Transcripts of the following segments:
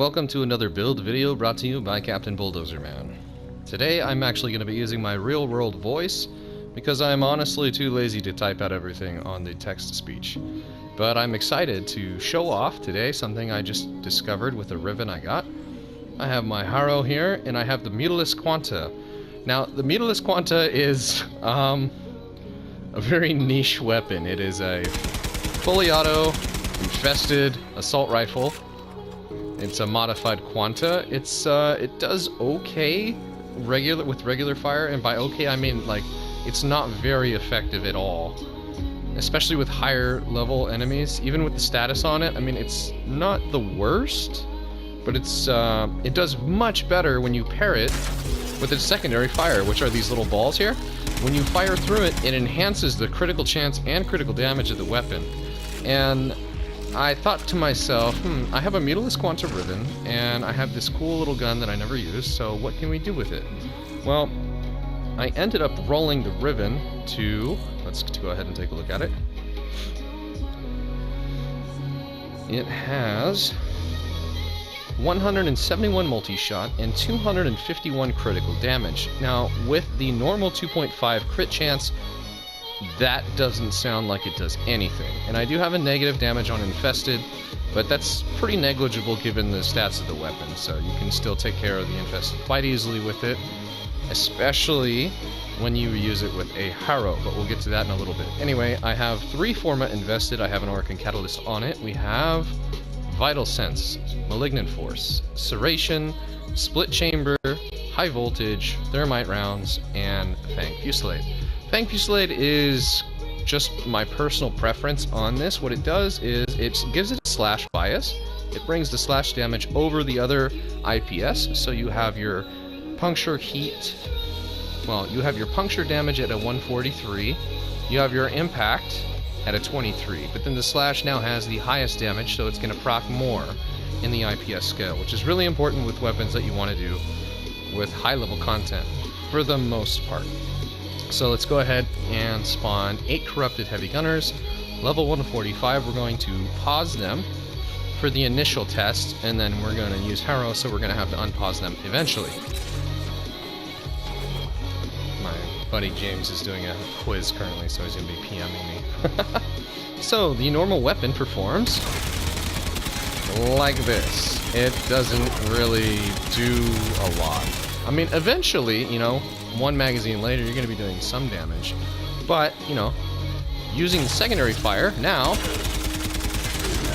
welcome to another build video brought to you by Captain Bulldozer Man. Today I'm actually going to be using my real-world voice because I'm honestly too lazy to type out everything on the text-to-speech. But I'm excited to show off today something I just discovered with a Riven I got. I have my Harrow here, and I have the Mutalist Quanta. Now, the Mutalist Quanta is a very niche weapon. It is a fully auto, infested assault rifle. It's a modified Quanta. It does okay with regular fire, and by okay I mean like it's not very effective at all, especially with higher level enemies. Even with the status on it, I mean it's not the worst, but it does much better when you pair it with its secondary fire, which are these little balls here. When you fire through it, it enhances the critical chance and critical damage of the weapon. And I thought to myself, I have a Mutalist Quanta Riven, and I have this cool little gun that I never use, so what can we do with it? Well, I ended up rolling the Riven to... let's go ahead and take a look at it. It has 171 multi-shot and 251 critical damage. Now, with the normal 2.5 crit chance, that doesn't sound like it does anything. And I do have a negative damage on infested, but that's pretty negligible given the stats of the weapon, so you can still take care of the infested quite easily with it, especially when you use it with a Harrow, but we'll get to that in a little bit. Anyway, I have 3 Forma invested. I have an Auric and Catalyst on it. We have Vital Sense, Malignant Force, Serration, Split Chamber, High Voltage, Thermite Rounds, and Fang Fusillade. Fang Fusillade is just my personal preference on this. What it does is it gives it a slash bias. It brings the slash damage over the other IPS, so you have your puncture heat. Well, you have your puncture damage at a 143. You have your impact at a 23, but then the slash now has the highest damage, so it's going to proc more in the IPS scale, which is really important with weapons that you want to do with high-level content, for the most part. So let's go ahead and spawn 8 Corrupted Heavy Gunners, level 145. We're going to pause them for the initial test, and then we're going to use Harrow, so we're going to have to unpause them eventually. My buddy James is doing a quiz currently, so he's going to be PMing me. So the normal weapon performs like this. It doesn't really do a lot. I mean, eventually, you know, one magazine later, you're going to be doing some damage. But, you know, using the secondary fire, now,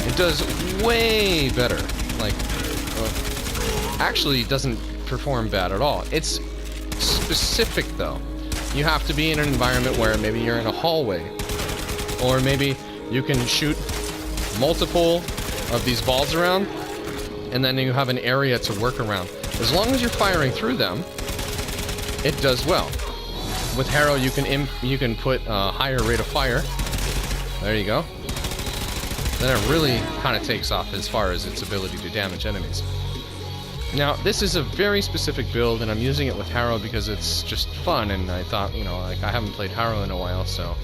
it does way better. Like, actually doesn't perform bad at all. It's specific, though. You have to be in an environment where maybe you're in a hallway, or maybe you can shoot multiple of these balls around, and then you have an area to work around. As long as you're firing through them, it does well. With Harrow, you can put a higher rate of fire. There you go. Then it really kind of takes off as far as its ability to damage enemies. Now, this is a very specific build, and I'm using it with Harrow because it's just fun, and I thought, you know, like, I haven't played Harrow in a while, so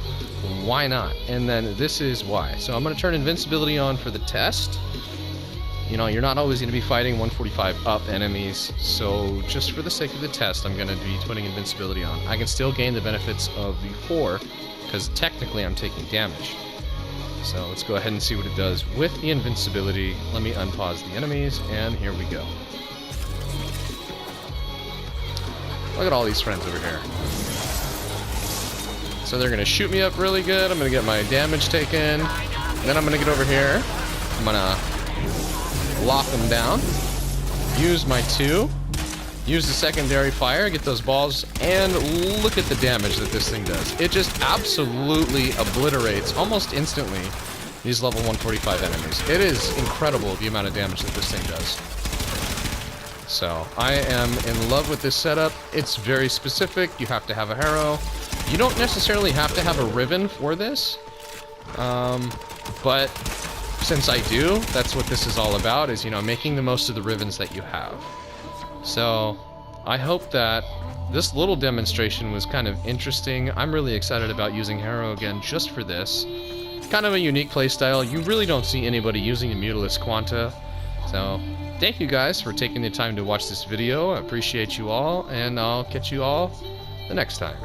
why not? And then this is why. So I'm going to turn invincibility on for the test. You know, you're not always going to be fighting 145 up enemies, so just for the sake of the test, I'm going to be putting invincibility on. I can still gain the benefits of the 4, because technically I'm taking damage. So let's go ahead and see what it does with the invincibility. Let me unpause the enemies, and here we go. Look at all these friends over here. So they're going to shoot me up really good. I'm going to get my damage taken. Then I'm going to get over here. I'm going to lock them down, use my 2, use the secondary fire, get those balls, and look at the damage that this thing does. It just absolutely obliterates, almost instantly, these level 145 enemies. It is incredible the amount of damage that this thing does. So, I am in love with this setup. It's very specific. You have to have a Harrow. You don't necessarily have to have a Riven for this, but since I do, that's what this is all about, is, you know, making the most of the Rivens that you have. So, I hope that this little demonstration was kind of interesting. I'm really excited about using Harrow again just for this. Kind of a unique playstyle. You really don't see anybody using the Mutalist Quanta, so thank you guys for taking the time to watch this video. I appreciate you all, and I'll catch you all the next time.